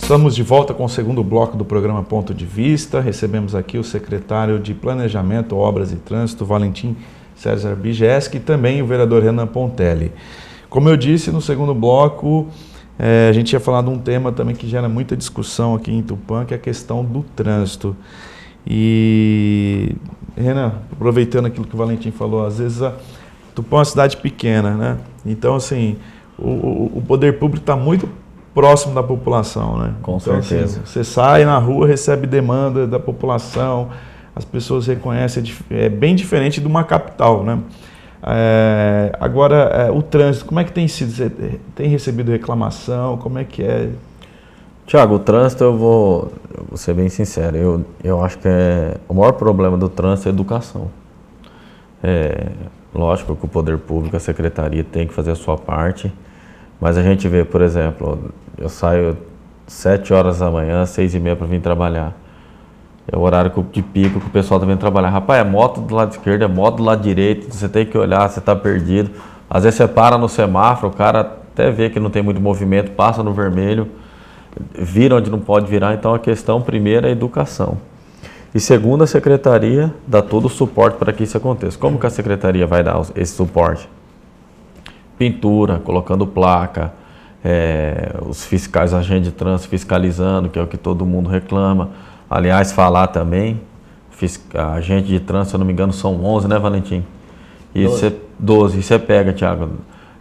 Estamos de volta com o segundo bloco do programa Ponto de Vista. Recebemos aqui o secretário de Planejamento, Obras e Trânsito, Valentim César Bijeski, e também o vereador Renan Pontelli. Como eu disse no segundo bloco, a gente ia falar de um tema também que gera muita discussão aqui em Tupã, que é a questão do trânsito. E, Renan, aproveitando aquilo que o Valentim falou, às vezes Tupã é uma cidade pequena, né? Então, assim, o poder público está muito próximo da população, né? Com então, certeza. Assim, você sai na rua, recebe demanda da população, as pessoas reconhecem, é bem diferente de uma capital, né? Agora, o trânsito, como é que tem sido? Você tem recebido reclamação? Como é que é? Tiago, o trânsito, eu vou ser bem sincero, eu acho que o maior problema do trânsito é a educação. Lógico que o poder público, a secretaria tem que fazer a sua parte, mas a gente vê, por exemplo, eu saio 7 horas da manhã, 6h30 para vir trabalhar. É o horário de pico que o pessoal tá vindo trabalhar. Rapaz, é moto do lado esquerdo, é moto do lado direito, você tem que olhar, você está perdido. Às vezes você para no semáforo, o cara até vê que não tem muito movimento, passa no vermelho, vira onde não pode virar. Então a questão primeira é a educação. E segundo, a secretaria dá todo o suporte para que isso aconteça. Como que a secretaria vai dar esse suporte? Pintura, colocando placa, os fiscais, agentes de trânsito fiscalizando, que é o que todo mundo reclama. Aliás, falar também, agente de trânsito, se eu não me engano, são 11, né, Valentim? 12. E você pega, Tiago,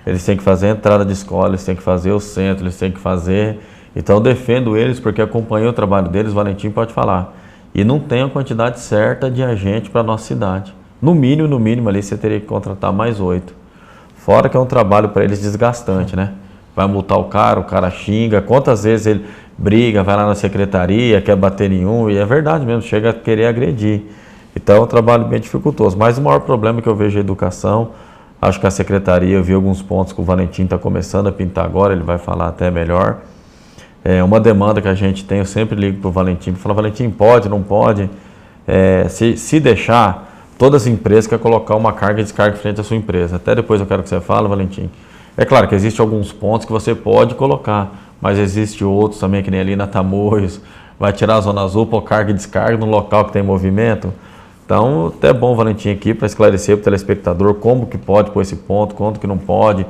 eles têm que fazer a entrada de escola, eles têm que fazer o centro, eles têm que fazer... Então, eu defendo eles porque acompanhei o trabalho deles, o Valentim pode falar. E não tem a quantidade certa de agente para a nossa cidade. No mínimo ali, você teria que contratar mais 8. Fora que é um trabalho para eles desgastante, né? Vai multar o cara xinga, quantas vezes ele briga, vai lá na secretaria, quer bater em um, e é verdade mesmo, chega a querer agredir. Então é um trabalho bem dificultoso. Mas o maior problema que eu vejo é a educação. Acho que a secretaria, eu vi alguns pontos que o Valentim está começando a pintar agora, ele vai falar até melhor. É uma demanda que a gente tem, eu sempre ligo para o Valentim, falo, Valentim, pode, não pode? Se deixar... Todas as empresas querem colocar uma carga e descarga em frente à sua empresa. Até depois eu quero que você fale, Valentim. É claro que existem alguns pontos que você pode colocar, mas existem outros também, que nem ali na Tamoios, vai tirar a zona azul, pôr carga e descarga no local que tem movimento. Então, até bom, Valentim, aqui para esclarecer para o telespectador como que pode pôr esse ponto, quando que não pode.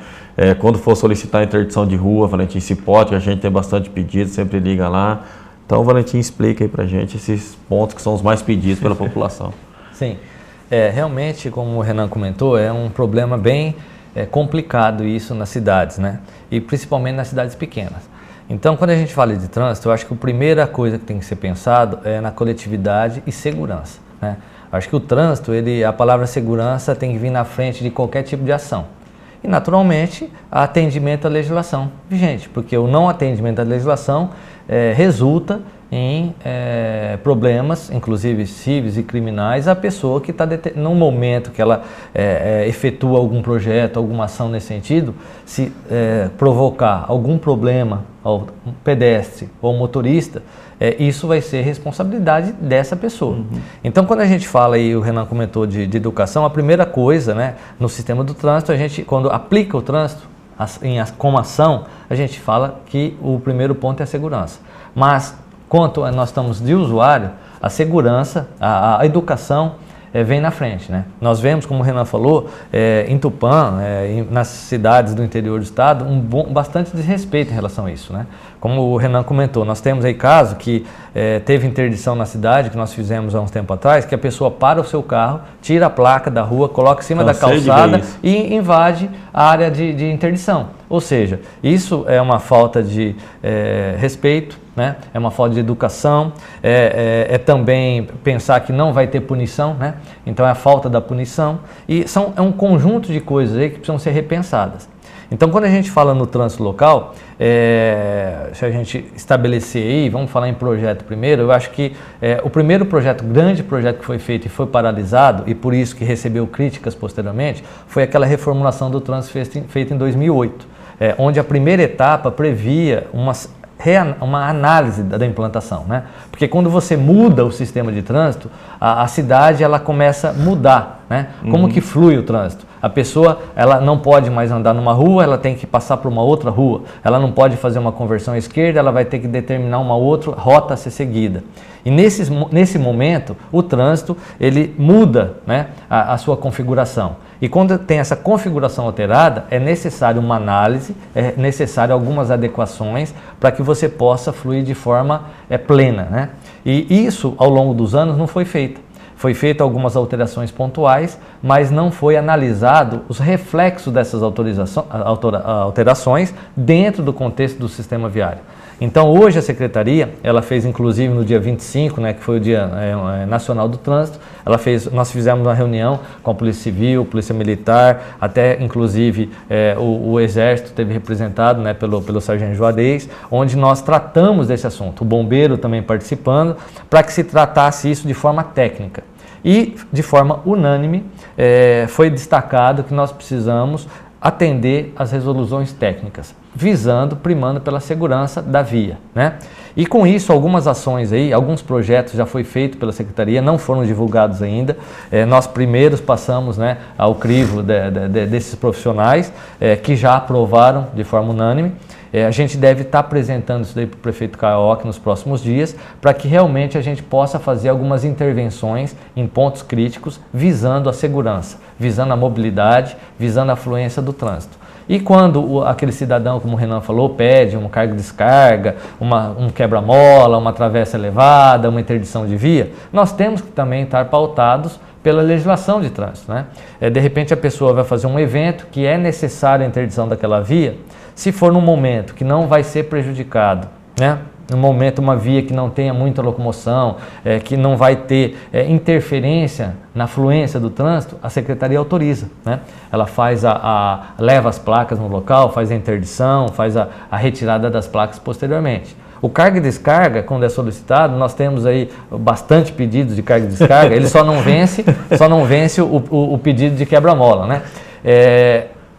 Quando for solicitar interdição de rua, Valentim, se pode, que a gente tem bastante pedido, sempre liga lá. Então, Valentim, explica aí para a gente esses pontos que são os mais pedidos pela população. Sim. Realmente, como o Renan comentou, é um problema bem complicado isso nas cidades, né? E principalmente nas cidades pequenas. Então, quando a gente fala de trânsito, eu acho que a primeira coisa que tem que ser pensado é na coletividade e segurança, né? Acho que o trânsito, a palavra segurança tem que vir na frente de qualquer tipo de ação. E, naturalmente, atendimento à legislação vigente, porque o não atendimento à legislação resulta em problemas, inclusive cíveis e criminais, a pessoa que está no momento que ela efetua algum projeto, alguma ação nesse sentido, se provocar algum problema ao pedestre ou ao motorista, isso vai ser responsabilidade dessa pessoa. Uhum. Então, quando a gente fala, e o Renan comentou de educação, a primeira coisa, né, no sistema do trânsito, a gente, quando aplica o trânsito como ação, a gente fala que o primeiro ponto é a segurança. Mas, quanto nós estamos de usuário, a segurança, a educação vem na frente, né? Nós vemos, como o Renan falou, em Tupã, nas cidades do interior do estado, bastante desrespeito em relação a isso, né? Como o Renan comentou, nós temos aí caso que teve interdição na cidade, que nós fizemos há uns tempo atrás, que a pessoa para o seu carro, tira a placa da rua, coloca em cima da calçada e invade a área de interdição. Ou seja, isso é uma falta de respeito, né? É uma falta de educação, também pensar que não vai ter punição, né? Então é a falta da punição, e é um conjunto de coisas aí que precisam ser repensadas. Então, quando a gente fala no trânsito local, se a gente estabelecer aí, vamos falar em projeto primeiro, eu acho que o primeiro grande projeto que foi feito e foi paralisado, e por isso que recebeu críticas posteriormente, foi aquela reformulação do trânsito feita em 2008, onde a primeira etapa previa uma análise da implantação, né? Porque quando você muda o sistema de trânsito, a cidade ela começa a mudar, né? Como que flui o trânsito? A pessoa, ela não pode mais andar numa rua, ela tem que passar por uma outra rua. Ela não pode fazer uma conversão à esquerda, ela vai ter que determinar uma outra rota a ser seguida. E nesse momento, o trânsito, ele muda, né, a sua configuração. E quando tem essa configuração alterada, é necessário uma análise, é necessário algumas adequações para que você possa fluir de forma plena, né? E isso, ao longo dos anos, não foi feito. Foi feito algumas alterações pontuais, mas não foi analisado os reflexos dessas alterações dentro do contexto do sistema viário. Então, hoje a Secretaria, ela fez inclusive no dia 25, né, que foi o Dia Nacional do Trânsito, nós fizemos uma reunião com a Polícia Civil, Polícia Militar, até inclusive o Exército esteve representado, né, pelo Sargento Juarez, onde nós tratamos desse assunto, o bombeiro também participando, para que se tratasse isso de forma técnica. E de forma unânime foi destacado que nós precisamos atender às resoluções técnicas, primando pela segurança da via, né? E com isso, algumas ações aí, alguns projetos já foi feito pela Secretaria, não foram divulgados ainda. Nós primeiros passamos, né, ao crivo desses profissionais que já aprovaram de forma unânime. A gente deve estar apresentando isso daí para o prefeito Caioc nos próximos dias, para que realmente a gente possa fazer algumas intervenções em pontos críticos, visando a segurança, visando a mobilidade, visando a fluência do trânsito. E quando aquele cidadão, como o Renan falou, pede uma carga-descarga, um quebra-mola, uma travessa elevada, uma interdição de via, nós temos que também estar pautados pela legislação de trânsito, né? De repente a pessoa vai fazer um evento que é necessária a interdição daquela via, se for num momento que não vai ser prejudicado, né? No momento, uma via que não tenha muita locomoção, que não vai ter interferência na fluência do trânsito, a Secretaria autoriza, né? Ela leva as placas no local, faz a interdição, faz a retirada das placas posteriormente. O carga e descarga, quando é solicitado, nós temos aí bastante pedidos de carga e descarga, ele só não vence o pedido de quebra-mola, né?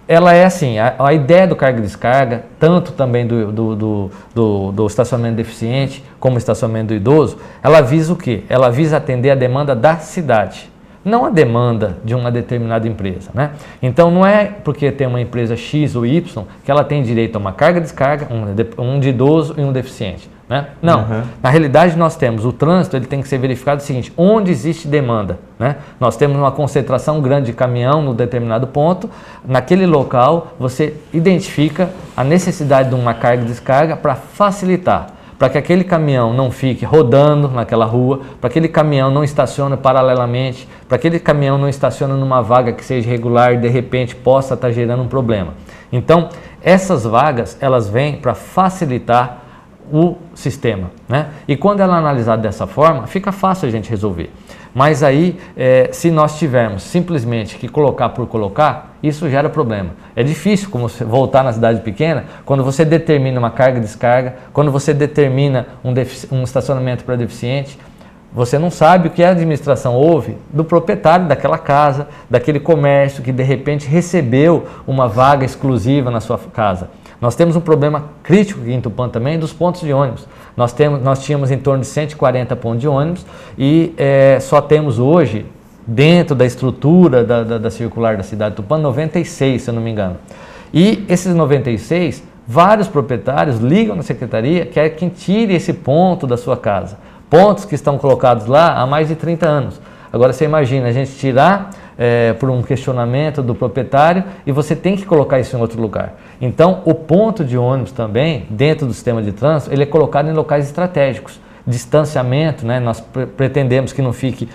Ela é assim, a ideia do carga e descarga, tanto também do estacionamento deficiente como estacionamento do idoso, ela visa o quê? Ela visa atender a demanda da cidade, não a demanda de uma determinada empresa, né? Então não é porque tem uma empresa X ou Y que ela tem direito a uma carga e descarga, um de idoso e um deficiente, né? Não, na realidade nós temos o trânsito, ele tem que ser verificado o seguinte, onde existe demanda, né? Nós temos uma concentração grande de caminhão no determinado ponto, naquele local você identifica a necessidade de uma carga e descarga para facilitar, para que aquele caminhão não fique rodando naquela rua, para que aquele caminhão não estacione paralelamente, para que aquele caminhão não estacione numa vaga que seja irregular e de repente possa estar gerando um problema. Então, essas vagas, elas vêm para facilitar o sistema, né? E quando ela é analisada dessa forma, fica fácil a gente resolver. Mas aí, se nós tivermos simplesmente que colocar por colocar, isso gera problema. É difícil, como você voltar na cidade pequena, quando você determina uma carga e descarga, quando você determina um estacionamento para deficiente, você não sabe o que a administração ouve do proprietário daquela casa, daquele comércio que de repente recebeu uma vaga exclusiva na sua casa. Nós temos um problema crítico aqui em Tupã também dos pontos de ônibus. Nós tínhamos em torno de 140 pontos de ônibus e só temos hoje, dentro da estrutura da circular da cidade de Tupã, 96, se eu não me engano. E esses 96, vários proprietários ligam na secretaria, querem que tire esse ponto da sua casa. Pontos que estão colocados lá há mais de 30 anos. Agora você imagina a gente tirar por um questionamento do proprietário e você tem que colocar isso em outro lugar. Então, o ponto de ônibus também, dentro do sistema de trânsito, ele é colocado em locais estratégicos. Distanciamento, né? Nós pretendemos que não fique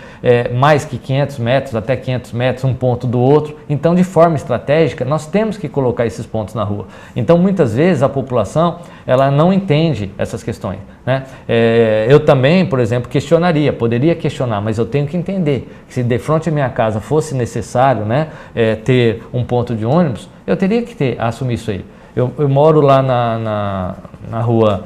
mais que 500 metros, até 500 metros, um ponto do outro. Então, de forma estratégica, nós temos que colocar esses pontos na rua. Então, muitas vezes, a população ela não entende essas questões, né? Eu também, por exemplo, poderia questionar, mas eu tenho que entender que se de frente à minha casa fosse necessário, né, ter um ponto de ônibus, eu teria que assumir isso aí. Eu moro lá na rua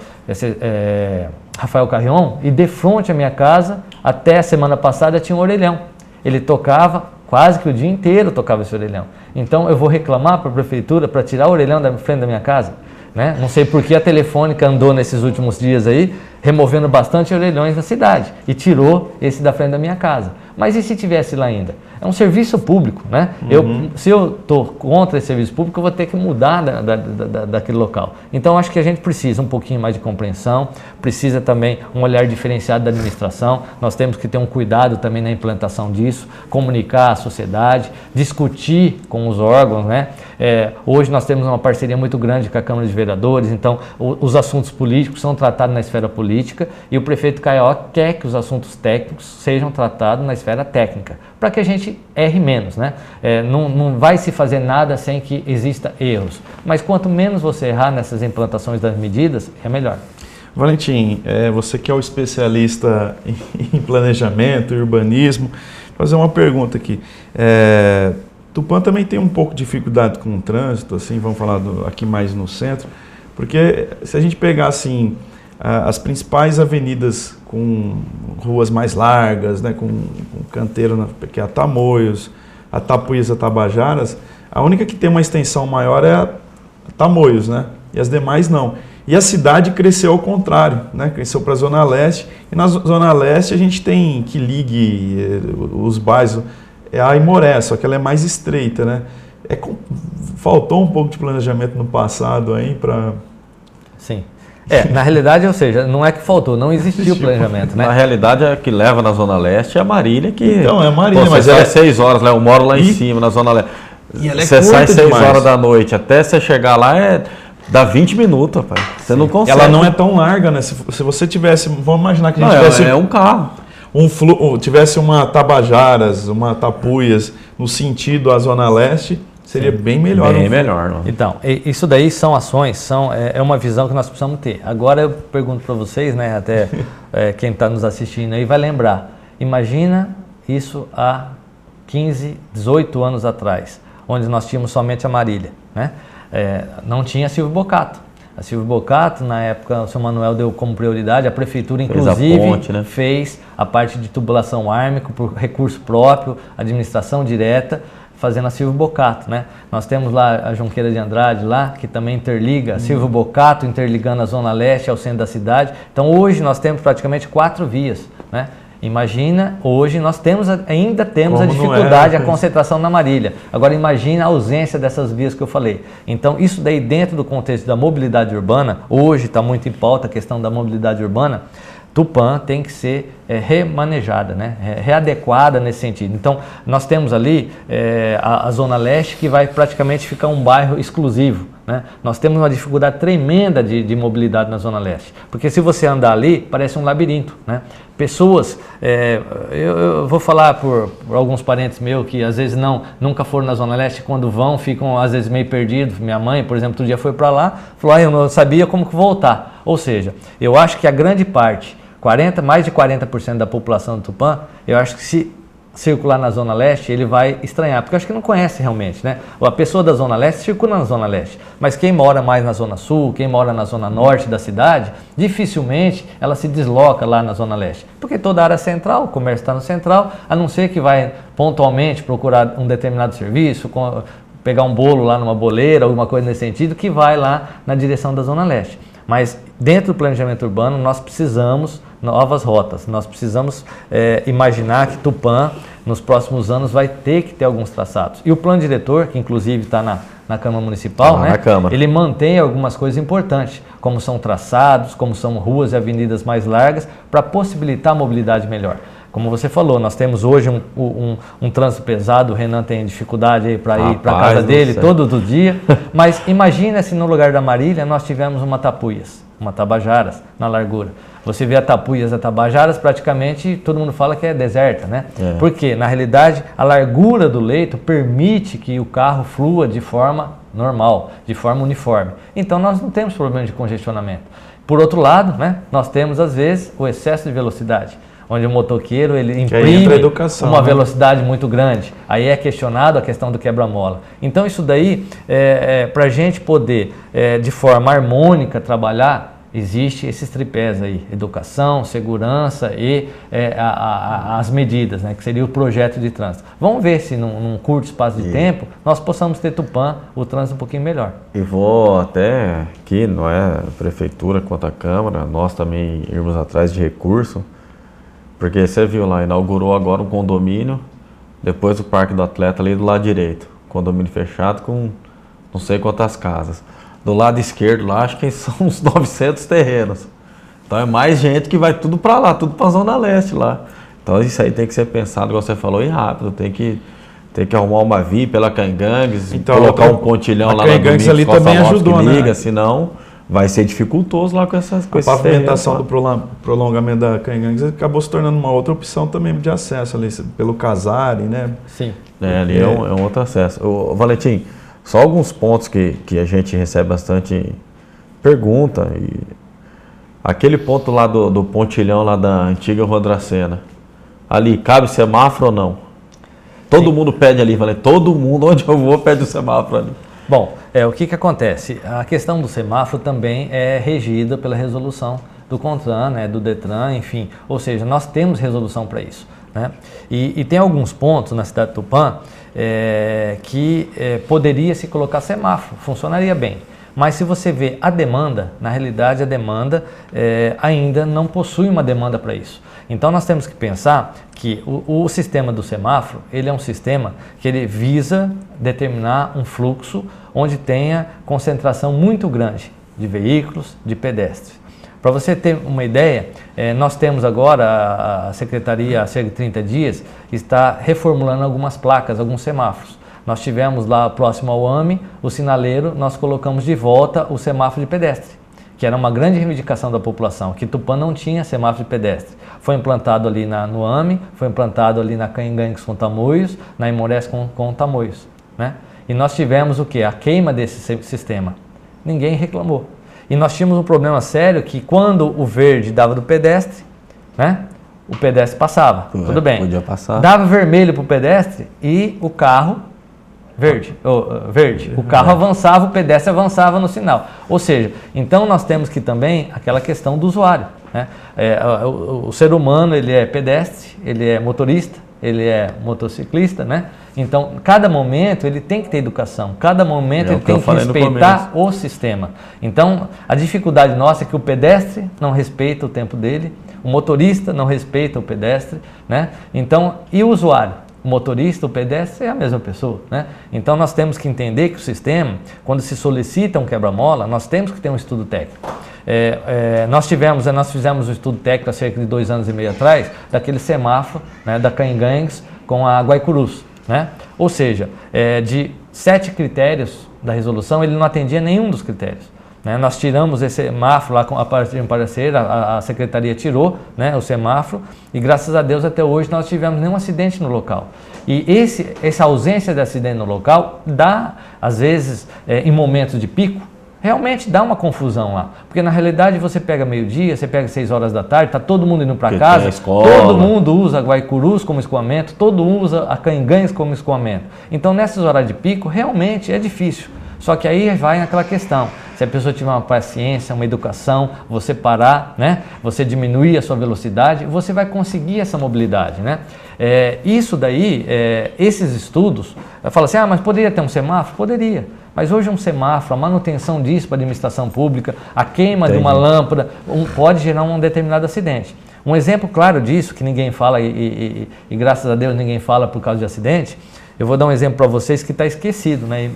Rafael Carrion e de frente à minha casa, até a semana passada, tinha um orelhão. Ele tocava quase que o dia inteiro, tocava esse orelhão. Então eu vou reclamar para a prefeitura para tirar o orelhão da frente da minha casa? Né? Não sei por que a Telefônica andou nesses últimos dias aí, removendo bastante orelhões na cidade e tirou esse da frente da minha casa. Mas e se tivesse lá ainda? É um serviço público, né? Se eu estou contra esse serviço público, eu vou ter que mudar daquele local. Então, acho que a gente precisa um pouquinho mais de compreensão, precisa também um olhar diferenciado da administração. Nós temos que ter um cuidado também na implantação disso, comunicar à sociedade, discutir com os órgãos, né? Hoje nós temos uma parceria muito grande com a Câmara de Vereadores, então os assuntos políticos são tratados na esfera política e o prefeito Caió quer que os assuntos técnicos sejam tratados na esfera técnica, para que a gente erre menos, né? Não vai se fazer nada sem que exista erros, mas quanto menos você errar nessas implantações das medidas, é melhor. Valentim, você que é o especialista em planejamento e urbanismo, vou fazer uma pergunta aqui. Tupã também tem um pouco de dificuldade com o trânsito, assim, vamos falar aqui mais no centro, porque se a gente pegar assim as principais avenidas com ruas mais largas, né, com canteiro, que é a Tamoios, a Tapuias, a Tabajaras, a única que tem uma extensão maior é a Tamoios, né, e as demais não. E a cidade cresceu ao contrário, né, cresceu para a Zona Leste, e na Zona Leste a gente tem que ligue os bairros, a Aimoré, só que ela é mais estreita, né? Faltou um pouco de planejamento no passado aí para... Sim. Na realidade, ou seja, não é que faltou, não existiu planejamento, né? Na realidade, a que leva na Zona Leste é a Marília, que... Então, é a Marília, mas você sai 6 horas, eu moro lá em cima, na Zona Leste. E ela você sai 6 horas da noite, até você chegar lá dá 20 minutos, rapaz. Você não consegue. Ela não é tão larga, né? Se você tivesse... Vamos imaginar que a gente tivesse... É um carro. Tivesse uma Tabajaras, uma Tapuias no sentido à Zona Leste, seria bem melhor. Bem melhor. Não? Então, isso daí são ações, é uma visão que nós precisamos ter. Agora eu pergunto para vocês, né, até quem está nos assistindo aí vai lembrar. Imagina isso há 15, 18 anos atrás, onde nós tínhamos somente a Marília, né? Não tinha Silvio Bocato. A Silvio Bocato, na época, o seu Manuel deu como prioridade, a prefeitura inclusive fez a parte de tubulação ármico por recurso próprio, administração direta, fazendo a Silvio Bocato, né? Nós temos lá a Junqueira de Andrade lá, que também interliga Silvio Bocato, interligando a Zona Leste ao centro da cidade. Então hoje nós temos praticamente 4 vias, né? Imagina, hoje nós ainda temos a dificuldade, a concentração na Marília. Agora imagina a ausência dessas vias que eu falei. Então isso daí dentro do contexto da mobilidade urbana, hoje está muito em pauta a questão da mobilidade urbana, Tupã tem que ser remanejada, né? Readequada nesse sentido. Então nós temos ali a Zona Leste que vai praticamente ficar um bairro exclusivo, né? Nós temos uma dificuldade tremenda de mobilidade na Zona Leste, porque se você andar ali, parece um labirinto, né? Pessoas, eu vou falar por alguns parentes meus que às vezes nunca foram na Zona Leste, quando vão, ficam às vezes meio perdidos. Minha mãe, por exemplo, outro dia foi para lá, falou, eu não sabia como voltar. Ou seja, eu acho que a grande parte, mais de 40% da população do Tupã, eu acho que se circular na Zona Leste, ele vai estranhar, porque eu acho que não conhece realmente, né? A pessoa da Zona Leste circula na Zona Leste, mas quem mora mais na Zona Sul, quem mora na Zona Norte da cidade, dificilmente ela se desloca lá na Zona Leste, porque toda a área central, o comércio está no central, a não ser que vai pontualmente procurar um determinado serviço, pegar um bolo lá numa boleira, alguma coisa nesse sentido, que vai lá na direção da Zona Leste. Mas dentro do planejamento urbano nós precisamos novas rotas, nós precisamos imaginar que Tupã nos próximos anos vai ter que ter alguns traçados. E o plano diretor, que inclusive está na Câmara Municipal, né, ele mantém algumas coisas importantes, como são traçados, como são ruas e avenidas mais largas, para possibilitar a mobilidade melhor. Como você falou, nós temos hoje um trânsito pesado, o Renan tem dificuldade para ir para a casa dele todo dia, mas imagina se no lugar da Marília nós tivermos uma Tapuias, uma Tabajaras na largura. Você vê a Tapuias, a Tabajaras, praticamente todo mundo fala que é deserta, né? Porque, na realidade, a largura do leito permite que o carro flua de forma normal, de forma uniforme. Então nós não temos problema de congestionamento. Por outro lado, né, nós temos às vezes o excesso de velocidade, onde o motoqueiro ele imprime uma velocidade muito grande. Aí é questionado a questão do quebra-mola. Então isso daí, para a gente poder de forma harmônica trabalhar, existe esses tripés aí, educação, segurança e as medidas, né, que seria o projeto de trânsito. Vamos ver se num curto espaço de tempo nós possamos ter Tupã, o trânsito um pouquinho melhor. E vou até aqui, não é a prefeitura quanto a Câmara, nós também irmos atrás de recurso, porque você viu lá, inaugurou agora um condomínio Depois o Parque do Atleta ali do lado direito. Condomínio fechado com não sei quantas casas. Do lado esquerdo lá, acho que são uns 900 terrenos. Então é mais gente que vai tudo para lá, tudo para a Zona Leste lá. Então isso aí tem que ser pensado, igual você falou, e rápido. Tem que arrumar uma via pela Cangangues, então, colocar um pontilhão lá na Cangangues ali também ajudou, que liga, né? Senão vai ser dificultoso lá com essas coisas. A pavimentação do prolongamento da Cangangues acabou se tornando uma outra opção também de acesso ali, pelo Casari, né? Sim. Ali é um outro acesso. Valentim, só alguns pontos que a gente recebe bastante pergunta. Aquele ponto lá do pontilhão lá da antiga Rua Dracena, ali cabe semáforo ou não? Todo mundo pede ali, Valentim, todo mundo, onde eu vou, pede o semáforo ali. Bom, o que acontece? A questão do semáforo também é regida pela resolução do CONTRAN, né, do DETRAN, enfim. Ou seja, nós temos resolução para isso, né? E tem alguns pontos na cidade de Tupã que poderia se colocar semáforo, funcionaria bem. Mas se você vê a demanda, na realidade a demanda ainda não possui uma demanda para isso. Então nós temos que pensar que o sistema do semáforo, ele é um sistema que ele visa determinar um fluxo onde tenha concentração muito grande de veículos, de pedestres. Para você ter uma ideia, nós temos agora, a Secretaria, há cerca de 30 dias, está reformulando algumas placas, alguns semáforos. Nós tivemos lá próximo ao AME, o sinaleiro, nós colocamos de volta o semáforo de pedestre, que era uma grande reivindicação da população, que Tupã não tinha semáforo de pedestre. Foi implantado ali no AME, foi implantado ali na Cangangues com Tamoios, na Imorés com Tamoios, né? E nós tivemos o quê? A queima desse sistema. Ninguém reclamou. E nós tínhamos um problema sério que quando o verde dava do pedestre, né? O pedestre passava, tudo bem. Podia passar. Dava vermelho para o pedestre e o carro verde. O carro avançava, o pedestre avançava no sinal. Ou seja, então nós temos que também aquela questão do usuário, né? O ser humano, ele é pedestre, ele é motorista, ele é motociclista, né? Então, cada momento ele tem que ter educação, cada momento ele tem que respeitar o sistema. Então, a dificuldade nossa é que o pedestre não respeita o tempo dele, o motorista não respeita o pedestre, né? Então, e o usuário? O motorista, o pedestre é a mesma pessoa, né? Então nós temos que entender que o sistema, quando se solicita um quebra-mola, nós temos que ter um estudo técnico. Nós fizemos um estudo técnico há cerca de 2 anos e meio atrás, daquele semáforo, né, da Cangangues com a Guaicurus, né? Ou seja, de 7 critérios da resolução, ele não atendia nenhum dos critérios. Nós tiramos esse semáforo lá com a parceira, a secretaria tirou, né, o semáforo, e graças a Deus até hoje nós tivemos nenhum acidente no local. E essa ausência de acidente no local dá, às vezes, em momentos de pico, realmente dá uma confusão lá. Porque na realidade você pega meio-dia, você pega 6 horas da tarde, está todo mundo indo para casa, todo mundo usa a Guaicurus como escoamento, todo mundo usa a Cangangues como escoamento. Então nessas horas de pico realmente é difícil. Só que aí vai naquela questão, se a pessoa tiver uma paciência, uma educação, você parar, né? Você diminuir a sua velocidade, você vai conseguir essa mobilidade, né? Isso daí, esses estudos, fala assim, mas poderia ter um semáforo? Poderia, mas hoje um semáforo, a manutenção disso para a administração pública, a queima de uma lâmpada, pode gerar um determinado acidente. Um exemplo claro disso, que ninguém fala e graças a Deus ninguém fala por causa de acidente, eu vou dar um exemplo para vocês que está esquecido, né?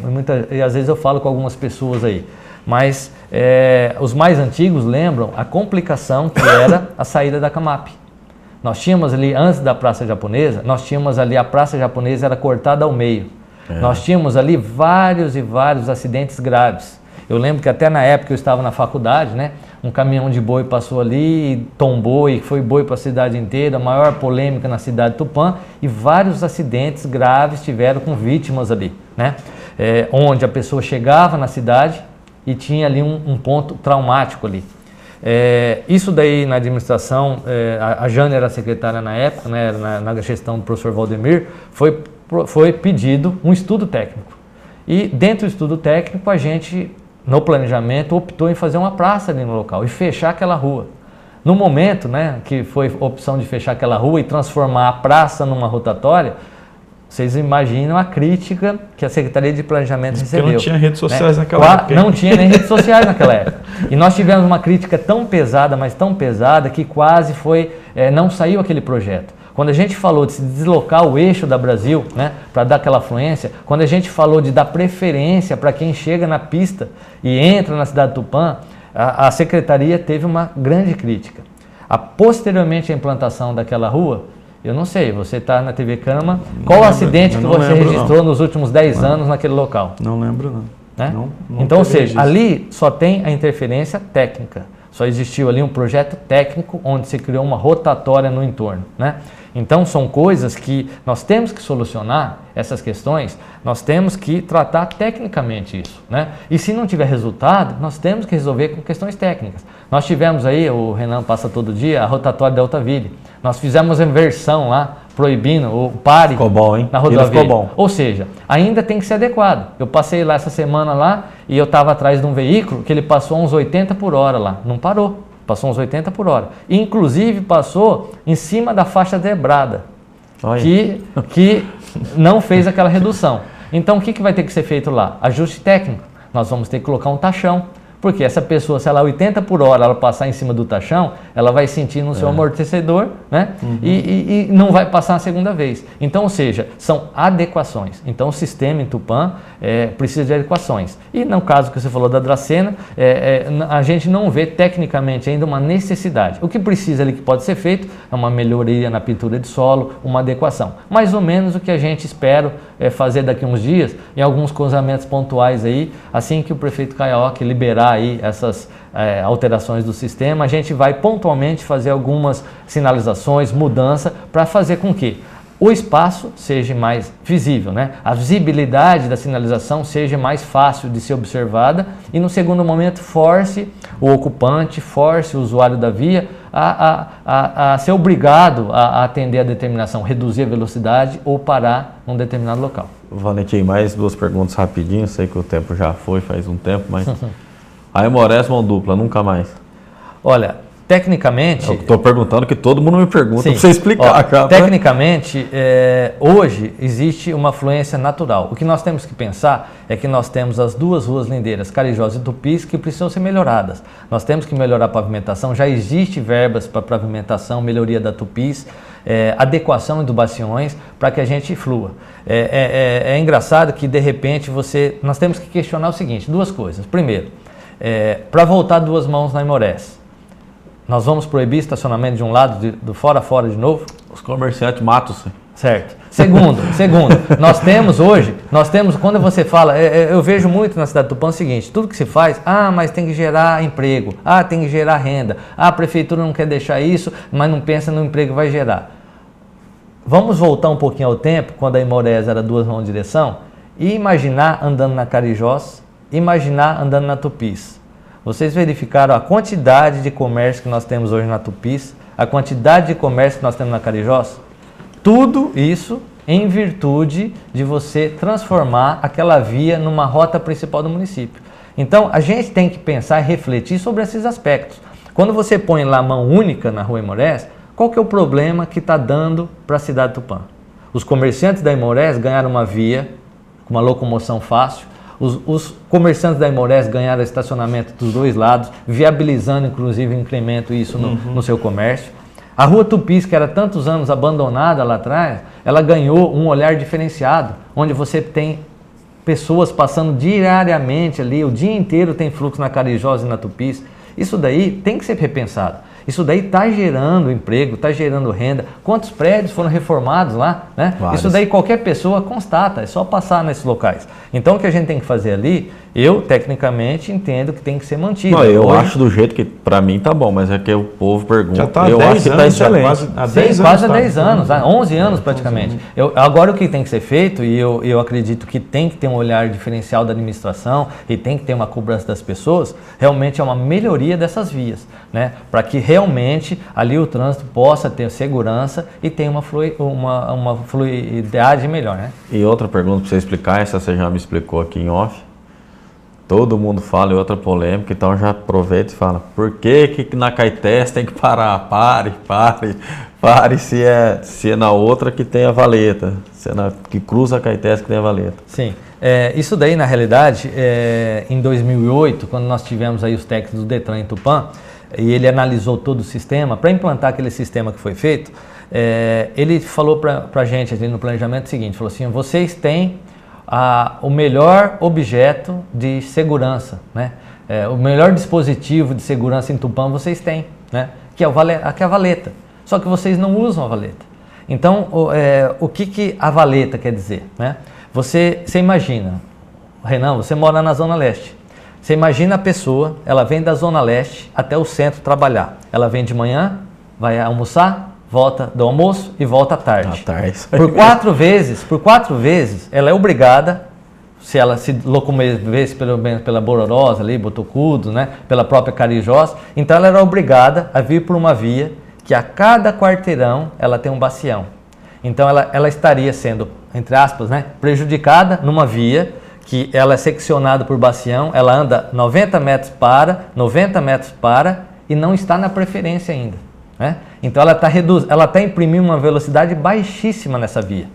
E às vezes eu falo com algumas pessoas aí, mas os mais antigos lembram a complicação que era a saída da Camap. Nós tínhamos ali, antes da Praça Japonesa, nós tínhamos ali, a Praça Japonesa era cortada ao meio. Nós tínhamos ali vários e vários acidentes graves. Eu lembro que até na época eu estava na faculdade, né? Um caminhão de boi passou ali, tombou e foi boi para a cidade inteira, a maior polêmica na cidade de Tupã, e vários acidentes graves tiveram com vítimas ali, né? Onde a pessoa chegava na cidade e tinha ali um ponto traumático ali. Isso daí na administração, a Jane era secretária na época, né, na gestão do professor Valdemir, foi pedido um estudo técnico. E dentro do estudo técnico a gente, no planejamento, optou em fazer uma praça ali no local e fechar aquela rua. No momento, né, que foi a opção de fechar aquela rua e transformar a praça numa rotatória, vocês imaginam a crítica que a Secretaria de Planejamento recebeu. Porque não tinha redes sociais naquela época. Não tinha nem redes sociais naquela época. E nós tivemos uma crítica tão pesada, mas tão pesada, que quase não saiu aquele projeto. quando a gente falou de se deslocar o eixo da Brasil, né, para dar aquela fluência, quando a gente falou de dar preferência para quem chega na pista e entra na cidade de Tupã, a secretaria teve uma grande crítica. Posteriormente à implantação daquela rua, eu não sei, você está na TV Cama, qual o acidente que você registrou nos últimos 10 anos naquele local? Não lembro, não. Né? Não então, ou seja, registro. ali só tem a interferência técnica. Só existiu ali um projeto técnico onde se criou uma rotatória no entorno, né? Então são coisas que nós temos que solucionar, essas questões, nós temos que tratar tecnicamente isso, né? E se não tiver resultado, nós temos que resolver com questões técnicas. Nós tivemos aí, o Renan passa todo dia, a rotatória da Altaville. Nós fizemos a inversão lá, proibindo o pare na rodovia. Ficou bom. Ou seja, ainda tem que ser adequado. Eu passei lá essa semana lá e eu estava atrás de um veículo que ele passou uns 80 por hora lá. Não parou, passou uns 80 por hora. Inclusive passou em cima da faixa zebrada, que não fez aquela redução. Então o que vai ter que ser feito lá? Ajuste técnico. Nós vamos ter que colocar um tachão. Porque essa pessoa, se ela 80 por hora ela passar em cima do tachão, ela vai sentir no seu amortecedor, né? E não vai passar a segunda vez. Então, ou seja, são adequações. Então, o sistema em Tupã precisa de adequações. E no caso que você falou da Dracena, a gente não vê tecnicamente ainda uma necessidade. O que precisa ali que pode ser feito é uma melhoria na pintura de solo, uma adequação. Mais ou menos o que a gente espera fazer daqui a uns dias, em alguns cruzamentos pontuais aí, assim que o prefeito Caioque liberar aí essas alterações do sistema, a gente vai pontualmente fazer algumas sinalizações, mudança, para fazer com que o espaço seja mais visível, né? A visibilidade da sinalização seja mais fácil de ser observada e, no segundo momento, force o ocupante, force o usuário da via a ser obrigado a atender a determinação, reduzir a velocidade ou parar num determinado local. Valentim, mais 2 perguntas rapidinho, sei que o tempo já foi faz um tempo, mas a Aimorés mão dupla, nunca mais. Olha, tecnicamente... Eu estou perguntando que todo mundo me pergunta para você explicar. Ó, cara, tecnicamente, hoje existe uma fluência natural. O que nós temos que pensar é que nós temos as 2 ruas lindeiras, Carijós e Tupis, que precisam ser melhoradas. Nós temos que melhorar a pavimentação, já existe verbas para pavimentação, melhoria da Tupis, adequação de baciões para que a gente flua. É engraçado que, de repente, nós temos que questionar o seguinte, 2 coisas. Primeiro, para voltar 2 mãos na Aimorés, nós vamos proibir estacionamento de um lado, do fora a fora de novo? Os comerciantes matam-se. Certo. Segundo, nós temos, quando você fala, eu vejo muito na cidade de Tupã o seguinte, tudo que se faz, mas tem que gerar emprego, tem que gerar renda, a prefeitura não quer deixar isso, mas não pensa no emprego que vai gerar. Vamos voltar um pouquinho ao tempo, quando a Aimorés era 2 mãos de direção, e imaginar andando na Carijós, imaginar andando na Tupis. Vocês verificaram a quantidade de comércio que nós temos hoje na Tupis, a quantidade de comércio que nós temos na Carijós? Tudo isso em virtude de você transformar aquela via numa rota principal do município. Então, a gente tem que pensar e refletir sobre esses aspectos. Quando você põe lá mão única na rua Aimorés, qual que é o problema que está dando para a cidade de Tupã? Os comerciantes da Aimorés ganharam uma via, com uma locomoção fácil. Os comerciantes da Aimorés ganharam estacionamento dos 2 lados, viabilizando inclusive um incremento isso no seu comércio. A rua Tupis, que era tantos anos abandonada lá atrás, ela ganhou um olhar diferenciado, onde você tem pessoas passando diariamente ali, o dia inteiro tem fluxo na Carijós e na Tupis. Isso daí tem que ser repensado. Isso daí está gerando emprego, está gerando renda. Quantos prédios foram reformados lá, né? Isso daí qualquer pessoa constata, é só passar nesses locais. Então o que a gente tem que fazer ali, eu tecnicamente entendo que tem que ser mantido. Não, eu acho do jeito que para mim tá bom, mas é que o povo pergunta. Já está há eu 10 acho que anos, tá excelente. Quase há 10 anos, 11 anos praticamente. Agora o que tem que ser feito, e eu acredito que tem que ter um olhar diferencial da administração e tem que ter uma cobrança das pessoas, realmente é uma melhoria dessas vias, né? Para que realmente ali o trânsito possa ter segurança e tenha uma fluidade melhor, né? E outra pergunta para você explicar, essa você já me explicou aqui em off. Todo mundo fala, e outra polêmica, então já aproveita e fala, por que na Caetés tem que parar? Pare se é na outra que tem a valeta, se é que cruza a Caetés que tem a valeta. Sim, isso daí na realidade, em 2008, quando nós tivemos aí os técnicos do Detran em Tupã, e ele analisou todo o sistema, para implantar aquele sistema que foi feito, ele falou para a gente ali no planejamento o seguinte, falou assim, vocês têm o melhor objeto de segurança, né? O melhor dispositivo de segurança em Tupã vocês têm, né? Que é a valeta, só que vocês não usam a valeta. Então, o que a valeta quer dizer, né? Você imagina, Renan, você mora na Zona Leste. Você imagina a pessoa, ela vem da Zona Leste até o centro trabalhar. Ela vem de manhã, vai almoçar, volta do almoço e volta à tarde. Por 4 vezes, ela é obrigada, se ela se locomovesse pela Bororosa, ali, Botocudo, né, pela própria Carijós, então ela era obrigada a vir por uma via que a cada quarteirão ela tem um bacião. Então ela estaria sendo, entre aspas, né, prejudicada numa via que ela é seccionada por bacião, ela anda 90 metros para e não está na preferência ainda, né? Então ela está imprimindo uma velocidade baixíssima nessa via,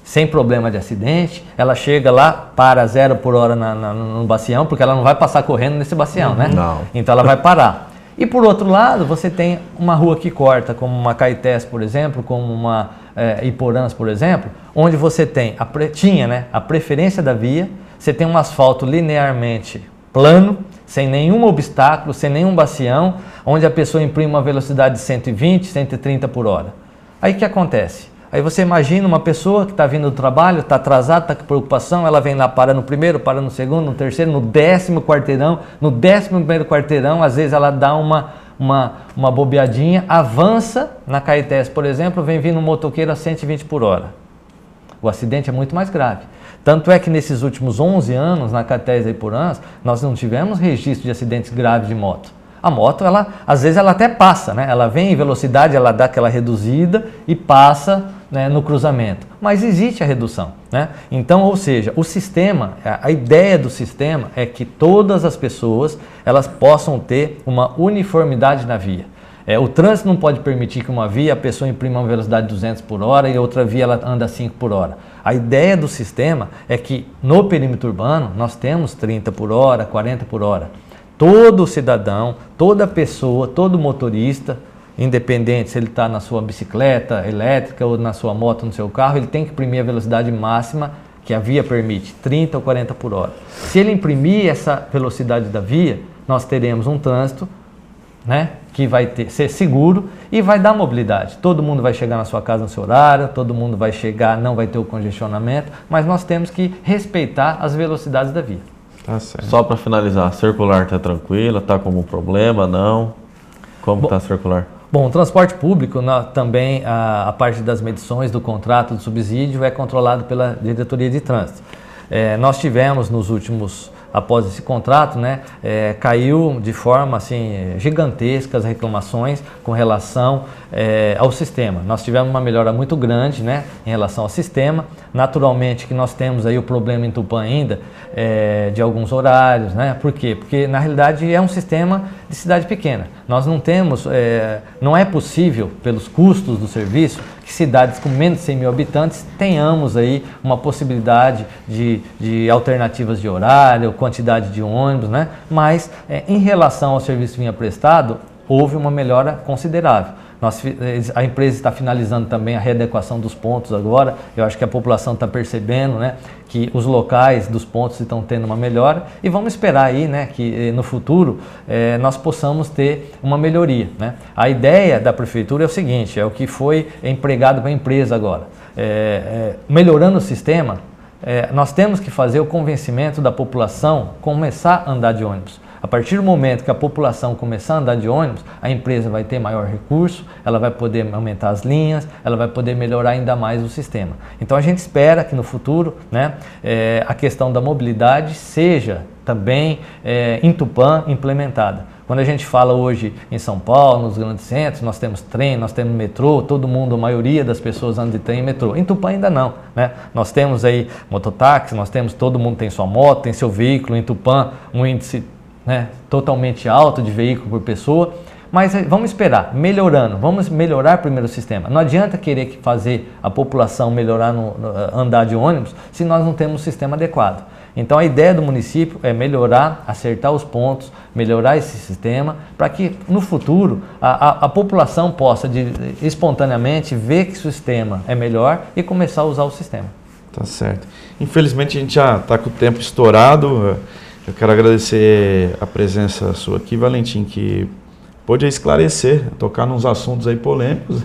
sem problema de acidente, ela chega lá, para 0 por hora no bacião, porque ela não vai passar correndo nesse bacião, né? Não. Então ela vai parar. E por outro lado, você tem uma rua que corta, como uma Caetés, por exemplo, como uma Iporãs, por exemplo, onde você tem a preferência da via, você tem um asfalto linearmente plano, sem nenhum obstáculo, sem nenhum bacião, onde a pessoa imprime uma velocidade de 120, 130 por hora. Aí o que acontece? Aí você imagina uma pessoa que está vindo do trabalho, está atrasada, está com preocupação, ela vem lá, para no primeiro, para no segundo, no terceiro, no 10º quarteirão, no 11º quarteirão, às vezes ela dá uma bobeadinha, avança na Caetés, por exemplo, vem vindo um motoqueiro a 120 por hora. O acidente é muito mais grave. Tanto é que nesses últimos 11 anos, na Caetés e Iporãs, nós não tivemos registro de acidentes graves de moto. A moto, às vezes ela até passa, né? Ela vem em velocidade, ela dá aquela reduzida e passa, né, no cruzamento. Mas existe a redução, né? Então, ou seja, o sistema, a ideia do sistema é que todas as pessoas elas possam ter uma uniformidade na via. O trânsito não pode permitir que uma via a pessoa imprima uma velocidade de 200 por hora e outra via ela anda 5 por hora. A ideia do sistema é que no perímetro urbano nós temos 30 por hora, 40 por hora. Todo cidadão, toda pessoa, todo motorista, independente se ele está na sua bicicleta elétrica ou na sua moto, no seu carro, ele tem que imprimir a velocidade máxima que a via permite, 30 ou 40 por hora. Se ele imprimir essa velocidade da via, nós teremos um trânsito, né, que vai ser seguro e vai dar mobilidade. Todo mundo vai chegar na sua casa no seu horário, todo mundo vai chegar, não vai ter o congestionamento, mas nós temos que respeitar as velocidades da via. Tá certo. Só para finalizar, a circular está tranquila, está como problema, não? Como está a circular? Bom, o transporte público, também a parte das medições do contrato de subsídio é controlado pela Diretoria de Trânsito. Nós tivemos nos últimos, após esse contrato, né, caiu de forma assim, gigantesca as reclamações com relação ao sistema. Nós tivemos uma melhora muito grande, né, em relação ao sistema. Naturalmente que nós temos aí o problema em Tupã ainda de alguns horários, né? Por quê? Porque na realidade é um sistema de cidade pequena. Nós não temos, não é possível pelos custos do serviço que cidades com menos de 100 mil habitantes tenhamos aí uma possibilidade de alternativas de horário, quantidade de ônibus, né? Mas em relação ao serviço que vinha prestado, houve uma melhora considerável. A empresa está finalizando também a readequação dos pontos agora. Eu acho que a população está percebendo, né, que os locais dos pontos estão tendo uma melhora e vamos esperar aí, né, que no futuro nós possamos ter uma melhoria, né? A ideia da prefeitura é o seguinte, é o que foi empregado para a empresa agora. Melhorando o sistema, nós temos que fazer o convencimento da população começar a andar de ônibus. A partir do momento que a população começar a andar de ônibus, a empresa vai ter maior recurso, ela vai poder aumentar as linhas, ela vai poder melhorar ainda mais o sistema. Então a gente espera que no futuro, né, a questão da mobilidade seja também em Tupã implementada. Quando a gente fala hoje em São Paulo, nos grandes centros, nós temos trem, nós temos metrô, todo mundo, a maioria das pessoas anda de trem e metrô. Em Tupã ainda não, né? Nós temos aí mototáxi, todo mundo tem sua moto, tem seu veículo. Em Tupã, um índice, né, totalmente alto de veículo por pessoa, mas vamos esperar, melhorando, vamos melhorar primeiro o sistema. Não adianta querer fazer a população melhorar andar de ônibus se nós não temos um sistema adequado. Então a ideia do município é melhorar, acertar os pontos, melhorar esse sistema, para que no futuro a população possa espontaneamente ver que o sistema é melhor e começar a usar o sistema. Tá certo. Infelizmente a gente já está com o tempo estourado. Eu quero agradecer a presença sua aqui, Valentim, que pôde esclarecer, tocar nos assuntos aí polêmicos,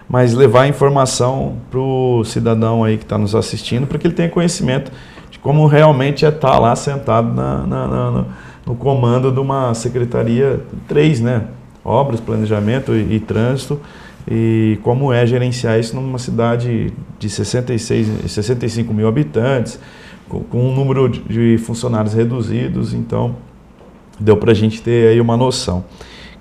mas levar a informação para o cidadão aí que está nos assistindo, para que ele tenha conhecimento de como realmente é estar lá sentado no comando de uma secretaria 3, né? Obras, planejamento e trânsito, e como é gerenciar isso numa cidade de 65 mil habitantes, com um número de funcionários reduzidos. Então deu para a gente ter aí uma noção.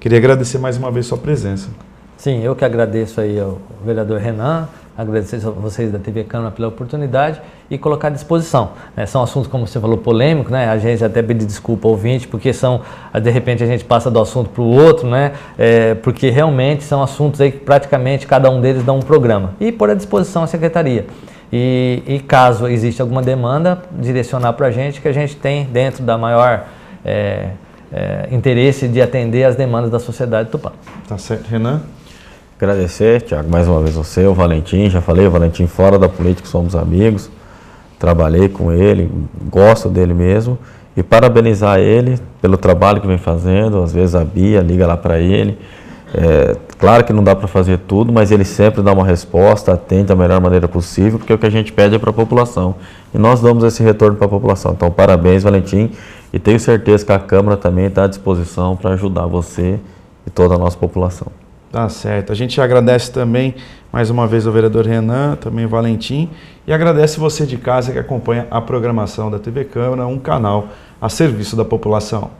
Queria agradecer mais uma vez sua presença. Sim, eu que agradeço aí ao vereador Renan, agradecer a vocês da TV Câmara pela oportunidade e colocar à disposição. São assuntos, como você falou, polêmicos, né? A gente até pede desculpa ao ouvinte, porque de repente a gente passa do assunto para o outro, né? Porque realmente são assuntos aí que praticamente cada um deles dá um programa. E pôr à disposição a secretaria. E caso exista alguma demanda, direcionar para a gente, que a gente tem dentro da maior interesse de atender as demandas da sociedade tupã. Tá certo, Renan? Agradecer, Tiago, mais uma vez você, o Valentim, já falei, o Valentim fora da política, somos amigos, trabalhei com ele, gosto dele mesmo, e parabenizar ele pelo trabalho que vem fazendo. Às vezes a Bia liga lá para ele, claro que não dá para fazer tudo, mas ele sempre dá uma resposta, atende da melhor maneira possível, porque o que a gente pede é para a população, e nós damos esse retorno para a população. Então parabéns, Valentim, e tenho certeza que a Câmara também está à disposição para ajudar você e toda a nossa população. Tá certo. A gente agradece também mais uma vez ao vereador Renan, também o Valentim, e agradece você de casa que acompanha a programação da TV Câmara, um canal a serviço da população.